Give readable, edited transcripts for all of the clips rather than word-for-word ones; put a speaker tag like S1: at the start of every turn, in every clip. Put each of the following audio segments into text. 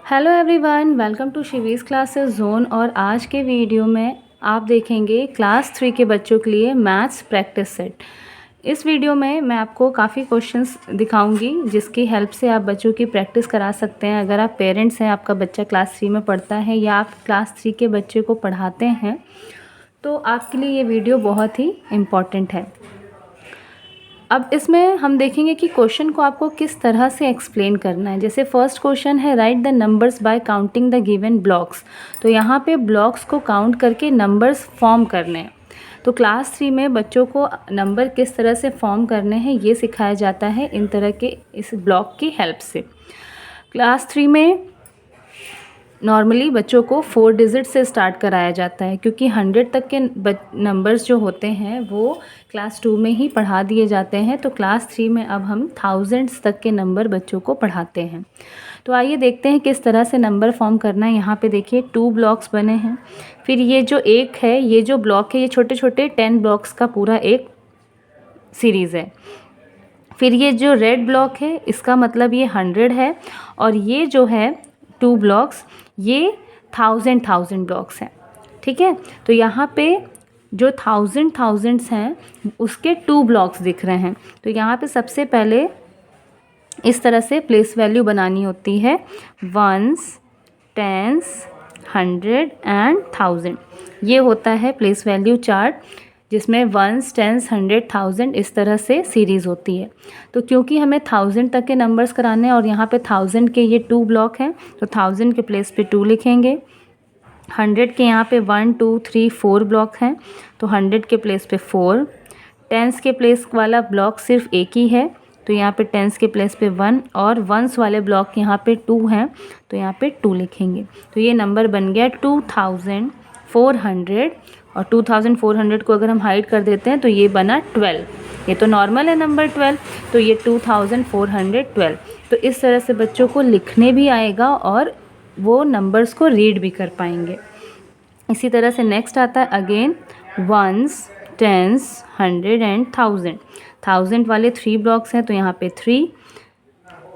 S1: Hello everyone, welcome to Shivi's classes zone. और आज के वीडियो में आप देखेंगे क्लास 3 के बच्चों के लिए मैथ्स प्रैक्टिस सेट। इस वीडियो में मैं आपको काफ़ी क्वेश्चंस दिखाऊंगी जिसकी हेल्प से आप बच्चों की प्रैक्टिस करा सकते हैं। अगर आप पेरेंट्स हैं, आपका बच्चा क्लास 3 में पढ़ता है या आप क्लास 3 के बच्चे को पढ़ाते हैं, तो आपके लिए ये वीडियो बहुत ही इम्पॉर्टेंट है। अब इसमें हम देखेंगे कि क्वेश्चन को आपको किस तरह से एक्सप्लेन करना है। जैसे फर्स्ट क्वेश्चन है, write the numbers by counting the given blocks. तो यहाँ पे ब्लॉक्स को काउंट करके नंबर्स फॉर्म करने हैं। तो क्लास 3 में बच्चों को नंबर किस तरह से फॉर्म करने हैं ये सिखाया जाता है इन तरह के इस ब्लॉक की हेल्प से। क्लास 3 में नॉर्मली बच्चों को 4 डिजिट से स्टार्ट कराया जाता है, क्योंकि 100 तक के नंबर्स जो होते हैं वो क्लास 2 में ही पढ़ा दिए जाते हैं। तो क्लास 3 में अब हम थाउजेंड्स तक के नंबर बच्चों को पढ़ाते हैं। तो आइए देखते हैं किस तरह से नंबर फॉर्म करना है। यहाँ पे देखिए 2 ब्लॉक्स बने हैं। फिर ये जो एक है, ये जो ब्लॉक है, ये छोटे छोटे 10 ब्लॉक्स का पूरा एक सीरीज़ है। फिर ये जो रेड ब्लॉक है, इसका मतलब ये 100 है। और ये जो है 2 ब्लॉक्स, ये 1000 ब्लॉक्स हैं। ठीक है, तो यहाँ पे जो थाउजेंड्स हैं उसके 2 ब्लॉक्स दिख रहे हैं। तो यहाँ पे सबसे पहले इस तरह से प्लेस वैल्यू बनानी होती है, 1s, 10s, 100 एंड 1000। ये होता है प्लेस वैल्यू चार्ट, जिसमें 1s, 10s, 100, 1000 इस तरह से सीरीज़ होती है। तो क्योंकि हमें 1000 तक के नंबर्स कराने हैं और यहाँ पे 1000 के ये 2 ब्लॉक हैं, तो 1000 के प्लेस पे 2 लिखेंगे। 100 के यहाँ पे 1, 2, 3, 4 ब्लॉक हैं, तो 100 के प्लेस पे 4। 10s के प्लेस वाला ब्लॉक सिर्फ एक ही है, तो यहाँ पे 10s के प्लेस पे 1। और 1s वाले ब्लॉक यहाँ पे 2 हैं, तो यहाँ पे 2 लिखेंगे। तो ये नंबर बन गया 2400। और 2400 को अगर हम हाइड कर देते हैं तो ये बना 12। ये तो नॉर्मल है नंबर 12, तो ये 2412। तो इस तरह से बच्चों को लिखने भी आएगा और वो नंबर्स को रीड भी कर पाएंगे। इसी तरह से नेक्स्ट आता है अगेन 1s, 10s, 100 एंड 1000। 1000 वाले 3 ब्लॉक्स हैं, तो यहाँ पे 3।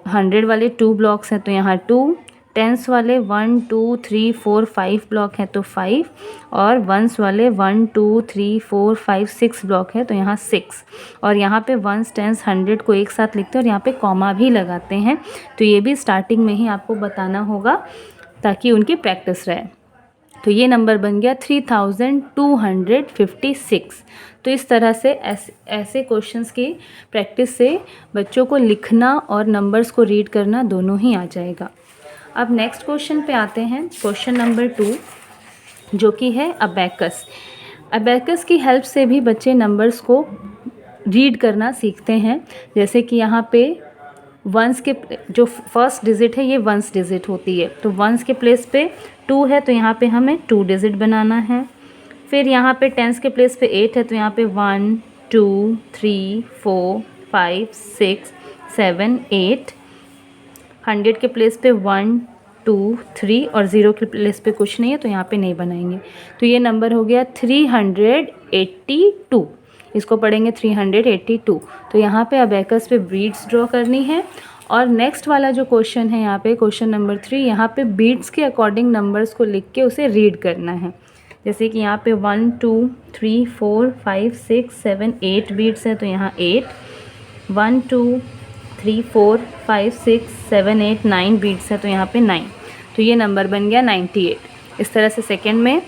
S1: 100 वाले 2 ब्लॉक्स हैं, तो यहाँ 2। 10s वाले 1, 2, 3, 4, 5 ब्लॉक हैं, तो 5। और 1s वाले 1, 2, 3, 4, 5, 6 ब्लॉक है, तो यहाँ 6। और यहाँ पे 1s, 10s, 100 को एक साथ लिखते हैं और यहाँ पे कॉमा भी लगाते हैं। तो ये भी स्टार्टिंग में ही आपको बताना होगा ताकि उनकी प्रैक्टिस रहे। तो ये नंबर बन गया 3256। तो इस तरह से ऐसे क्वेश्चंस की प्रैक्टिस से बच्चों को लिखना और नंबर्स को रीड करना दोनों ही आ जाएगा। अब नेक्स्ट क्वेश्चन पे आते हैं, क्वेश्चन नंबर 2, जो कि है अबैकस। अबैकस की हेल्प से भी बच्चे नंबर्स को रीड करना सीखते हैं। जैसे कि यहाँ पे वंस के जो फर्स्ट डिजिट है ये वंस डिजिट होती है, तो वंस के प्लेस पे 2 है, तो यहाँ पे हमें 2 डिजिट बनाना है। फिर यहाँ पे 10s के प्लेस पे 8 है, तो यहाँ पे 1, 2, 3, 4, 5, 6, 7, 8। 100 के प्लेस पे 1, 2, 3 और 0 के प्लेस पे कुछ नहीं है, तो यहाँ पे नहीं बनाएंगे। तो ये नंबर हो गया 382। इसको पढ़ेंगे 382। तो यहाँ पे अबैकस पे बीट्स ड्रॉ करनी है। और नेक्स्ट वाला जो क्वेश्चन है यहाँ पे क्वेश्चन नंबर 3, यहाँ पे बीट्स के अकॉर्डिंग नंबर्स को लिख के उसे रीड करना है। जैसे कि यहाँ पे 1, 2, 3, 4, 5, 6, 7, 8 बीट्स है, तो यहाँ 8। 1, 2, 3, 4, 5, 6, 7, 8, 9 बीट्स है, तो यहाँ पे 9। तो ये नंबर बन गया 98। इस तरह से सेकेंड में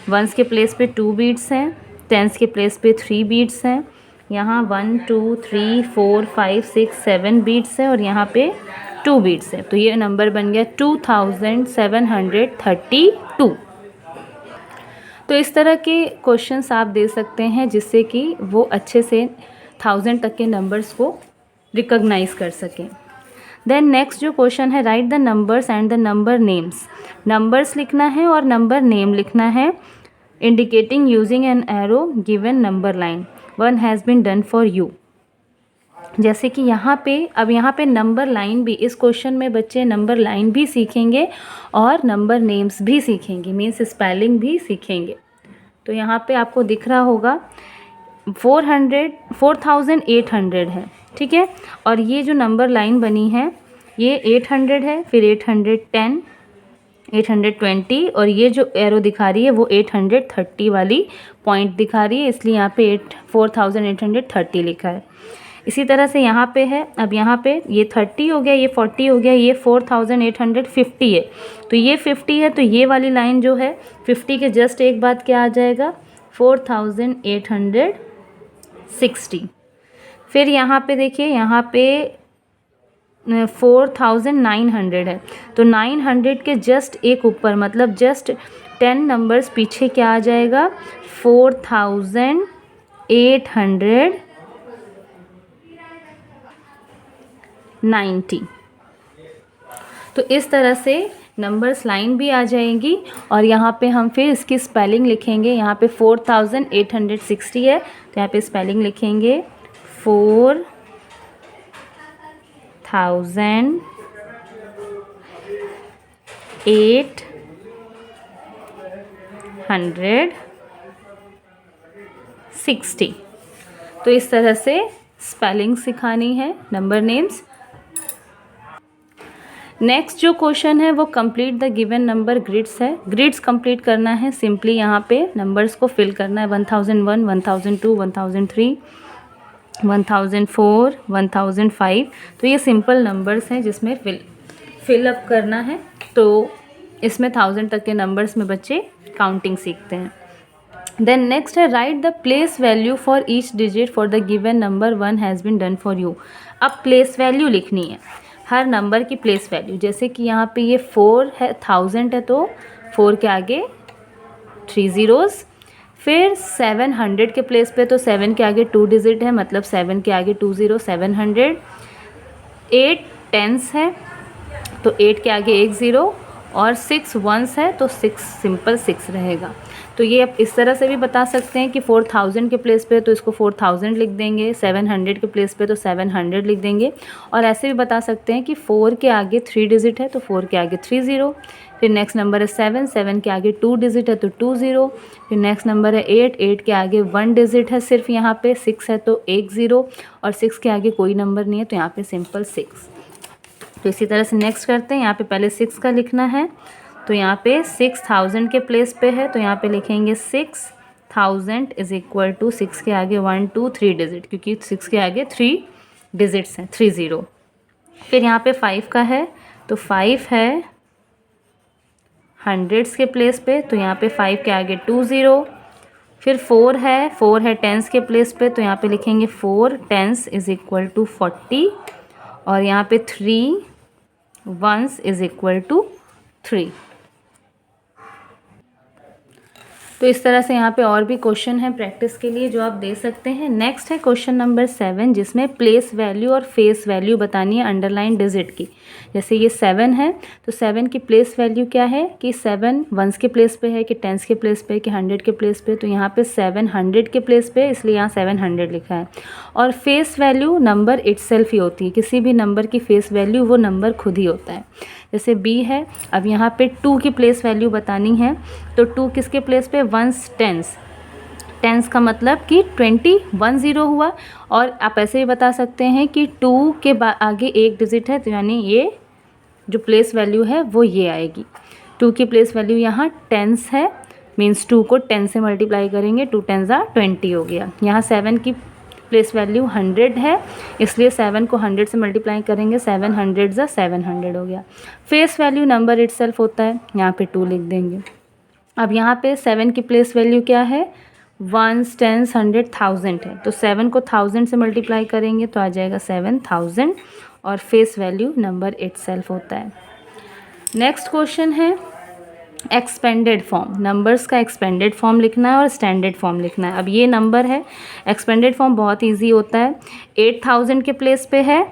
S1: 1s के प्लेस पे 2 बीट्स हैं, 10s के प्लेस पे 3 बीट्स हैं, यहाँ 1, 2, 3, 4, 5, 6, 7 बीट्स है और यहाँ पे 2 बीट्स है। तो ये नंबर बन गया 2732। तो इस तरह के क्वेश्चंस आप दे सकते हैं जिससे कि वो अच्छे से 1000 तक के नंबर्स को रिकॉग्नाइज कर सकें। देन नेक्स्ट जो क्वेश्चन है, write the numbers and the number names. Numbers लिखना है और नंबर नेम लिखना है, indicating using an arrow given number line. One has been done for you. जैसे कि यहाँ पे नंबर लाइन भी, इस क्वेश्चन में बच्चे नंबर लाइन भी सीखेंगे और नंबर नेम्स भी सीखेंगे, मीन्स स्पेलिंग भी सीखेंगे। तो यहाँ पे आपको दिख रहा होगा 4800 है, ठीक है। और ये जो नंबर लाइन बनी है ये 800 है, फिर 810, 820, और ये जो एरो दिखा रही है वो 830 वाली पॉइंट दिखा रही है, इसलिए यहाँ पे 4830 लिखा है। इसी तरह से यहाँ पे है, अब यहाँ पे ये 30 हो गया, ये 40 हो गया, ये 4850 है, तो ये 50 है, तो ये वाली लाइन जो है 50 के जस्ट एक बाद क्या आ जाएगा 4860। फिर यहाँ पे देखिए, यहाँ पे 4900 है, तो 900 के जस्ट एक ऊपर, मतलब जस्ट 10 नंबर्स पीछे क्या आ जाएगा 4890। तो इस तरह से नंबर्स लाइन भी आ जाएंगी, और यहाँ पे हम फिर इसकी स्पेलिंग लिखेंगे। यहाँ पे 4860 है, तो यहाँ पे स्पेलिंग लिखेंगे 4860। तो इस तरह से स्पेलिंग सिखानी है, नंबर नेम्स। नेक्स्ट जो क्वेश्चन है वो complete the given number grids है। ग्रिड्स कंप्लीट करना है, सिंपली यहाँ पे नंबर्स को फिल करना है। 1001, 1002, 1003, 1004, 1005। तो ये सिंपल नंबर्स हैं जिसमें फिल अप करना है। तो इसमें 1000 तक के नंबर्स में बच्चे काउंटिंग सीखते हैं। देन नेक्स्ट है write the place value for each digit for the given number 1 has been done for you. अब प्लेस वैल्यू लिखनी है, हर नंबर की प्लेस वैल्यू। जैसे कि यहाँ पे ये 4 है, 1000 है, तो 4 के आगे 3 ज़ीरोज़। फिर 700 के प्लेस पे, तो 7 के आगे 2 डिजिट है, मतलब 7 के आगे 2 ज़ीरो, 700। 8 टेंस है, तो 8 के आगे 1 ज़ीरो, और 6 वंस है, तो 6 सिंपल 6 रहेगा। तो ये आप इस तरह से भी बता सकते हैं कि 4000 के प्लेस पे तो इसको 4000 लिख देंगे, 700 के प्लेस पे तो 700 लिख देंगे, और ऐसे भी बता सकते हैं कि 4 के आगे 3 डिजिट है, तो 4 के आगे 3 ज़ीरो। फिर नेक्स्ट नंबर है 7, 7 के आगे 2 डिजिट है, तो 2 ज़ीरो। फिर नेक्स्ट नंबर है 8, 8 के आगे 1 डिजिट है सिर्फ, यहाँ पे 6 है, तो 1 ज़ीरो, और 6 के आगे कोई नंबर नहीं है, तो यहाँ पे सिंपल 6। तो इसी तरह से नेक्स्ट करते हैं। यहाँ पे पहले 6 का लिखना है, तो यहाँ पे 6000 के प्लेस पे है, तो यहाँ पे लिखेंगे 6000 इज इक्वल टू 6 के आगे 1 2 3 डिजिट, क्योंकि 6 के आगे 3 डिजिट्स हैं, 3 ज़ीरो। फिर यहाँ पे 5 का है, तो 5 है हंड्रेड्स के प्लेस पे, तो यहाँ पे 5 के आगे 2 ज़ीरो। फिर 4 है टेंस के प्लेस पे, तो यहाँ पे लिखेंगे 4 टेंस इज इक्वल टू 40, और यहाँ पे 3 वंस इज इक्वल टू 3। तो इस तरह से यहाँ पे और भी क्वेश्चन है प्रैक्टिस के लिए जो आप दे सकते हैं। नेक्स्ट है क्वेश्चन नंबर 7, जिसमें प्लेस वैल्यू और फेस वैल्यू बतानी है अंडरलाइन डिजिट की। जैसे ये 7 है, तो 7 की प्लेस वैल्यू क्या है कि 7 वंस के प्लेस पे है, कि टेंस के प्लेस पे है, कि 100 के प्लेस पे, तो यहाँ पे 700 के प्लेस पे, इसलिए यहाँ 700 लिखा है। और फेस वैल्यू नंबर इटसेल्फ ही होती है, किसी भी नंबर की फेस वैल्यू वो नंबर खुद ही होता है। जैसे B है, अब यहाँ पे 2 की प्लेस वैल्यू बतानी है, तो 2 किसके प्लेस पे, वंस टेंस, टेंस का मतलब कि 21 ज़ीरो हुआ। और आप ऐसे भी बता सकते हैं कि 2 के आगे 1 डिजिट है, तो यानी ये जो प्लेस वैल्यू है वो ये आएगी। 2 की प्लेस वैल्यू यहाँ टेंस है, मीन्स 2 को 10 से मल्टीप्लाई करेंगे, 2 10 20 हो गया। यहाँ 7 की प्लेस वैल्यू 100 है, इसलिए 7 को 100 से मल्टीप्लाई करेंगे, 700 700 हो गया। फेस वैल्यू नंबर इटसेल्फ होता है, यहाँ पे 2 लिख देंगे। अब यहाँ पे 7 की प्लेस वैल्यू क्या है, वंस टेंस 100 1000 है, तो 7 को 1000 से मल्टीप्लाई करेंगे तो आ जाएगा 7000, और फेस वैल्यू नंबर इटसेल्फ होता है। नेक्स्ट क्वेश्चन है एक्सपेंडेड फॉर्म। नंबर्स का एक्सपेंडेड फॉर्म लिखना है और स्टैंडर्ड फॉर्म लिखना है। अब ये नंबर है, एक्सपेंडेड फॉर्म बहुत इजी होता है। 8000 के प्लेस पे है,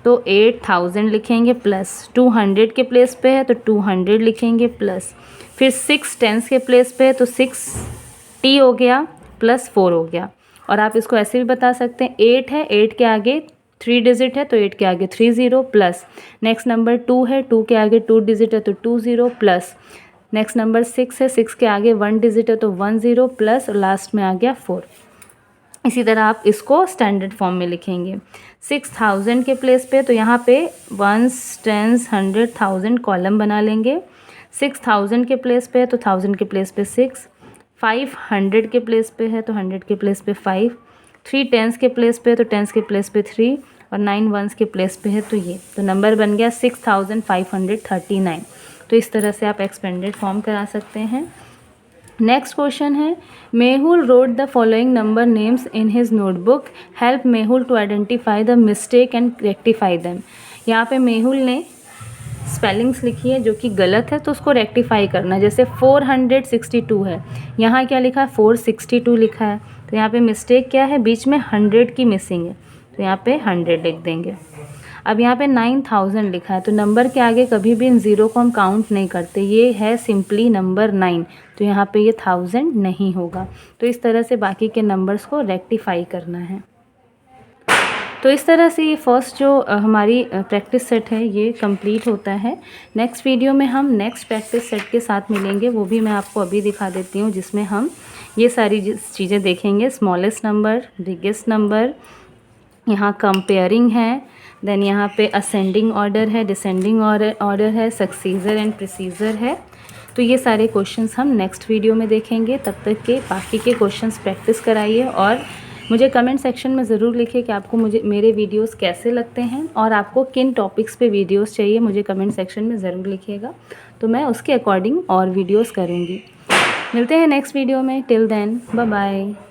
S1: तो 8000 लिखेंगे, प्लस 200 के प्लेस पे है, तो 200 लिखेंगे, प्लस फिर 6 टेंस के प्लेस पे है, तो 6t हो गया, प्लस 4 हो गया। और आप इसको ऐसे भी बता सकते हैं, 8 है, 8 के आगे 3 डिजिट है, तो 8 के आगे 3 ज़ीरो, प्लस नेक्स्ट नंबर 2 है, 2 के आगे 2 डिजिट है, तो 2 ज़ीरो, प्लस नेक्स्ट नंबर 6 है, 6 के आगे 1 डिजिट है, तो 1 ज़ीरो, प्लस और लास्ट में आ गया 4। इसी तरह आप इसको स्टैंडर्ड फॉर्म में लिखेंगे। 6000 के प्लेस पे, तो यहाँ पे वंस टेंस 100 1000 कॉलम बना लेंगे। 6000 के प्लेस पे है तो 1000 के प्लेस पे 6, 500 के प्लेस पे है तो 100 के प्लेस पे 5, 3 टेंस के प्लेस पे है तो टेंस के प्लेस पे 3 और 9 वंस के प्लेस पे है तो ये, तो नंबर बन गया 6539। तो इस तरह से आप एक्सपेंडेड फॉर्म करा सकते हैं। नेक्स्ट क्वेश्चन है, Mehul wrote the following number names in his notebook, help Mehul to identify the mistake and rectify them. यहाँ पे मेहुल ने स्पेलिंग्स लिखी है जो कि गलत है तो उसको रेक्टिफाई करना है। जैसे 462 है, यहाँ क्या लिखा है 462 लिखा है, तो यहाँ पे मिस्टेक क्या है, बीच में 100 की मिसिंग है, तो यहाँ पे 100 लिख देंगे। अब यहाँ पे 9000 लिखा है, तो नंबर के आगे कभी भी इन ज़ीरो को हम काउंट नहीं करते, ये है सिंपली नंबर 9, तो यहाँ पे ये 1000 नहीं होगा। तो इस तरह से बाकी के नंबर्स को रेक्टिफाई करना है। तो इस तरह से ये फर्स्ट जो हमारी प्रैक्टिस सेट है ये कंप्लीट होता है। नेक्स्ट वीडियो में हम नेक्स्ट प्रैक्टिस सेट के साथ मिलेंगे, वो भी मैं आपको अभी दिखा देती हूँ, जिसमें हम ये सारी चीज़ें देखेंगे। स्मॉलेस्ट नंबर, बिगेस्ट नंबर, यहाँ कंपेयरिंग है, देन यहाँ पे असेंडिंग ऑर्डर है, डिसेंडिंग ऑर्डर है, सक्सीजर एंड प्रिसीजर है। तो ये सारे क्वेश्चंस हम नेक्स्ट वीडियो में देखेंगे। तब तक के बाकी के क्वेश्चंस प्रैक्टिस कराइए और मुझे कमेंट सेक्शन में ज़रूर लिखिए कि आपको मेरे वीडियोस कैसे लगते हैं और आपको किन टॉपिक्स पे वीडियोस चाहिए, मुझे कमेंट सेक्शन में ज़रूर लिखिएगा, तो मैं उसके अकॉर्डिंग और वीडियोस करूँगी। मिलते हैं नेक्स्ट वीडियो में, टिल देन बाय बाय।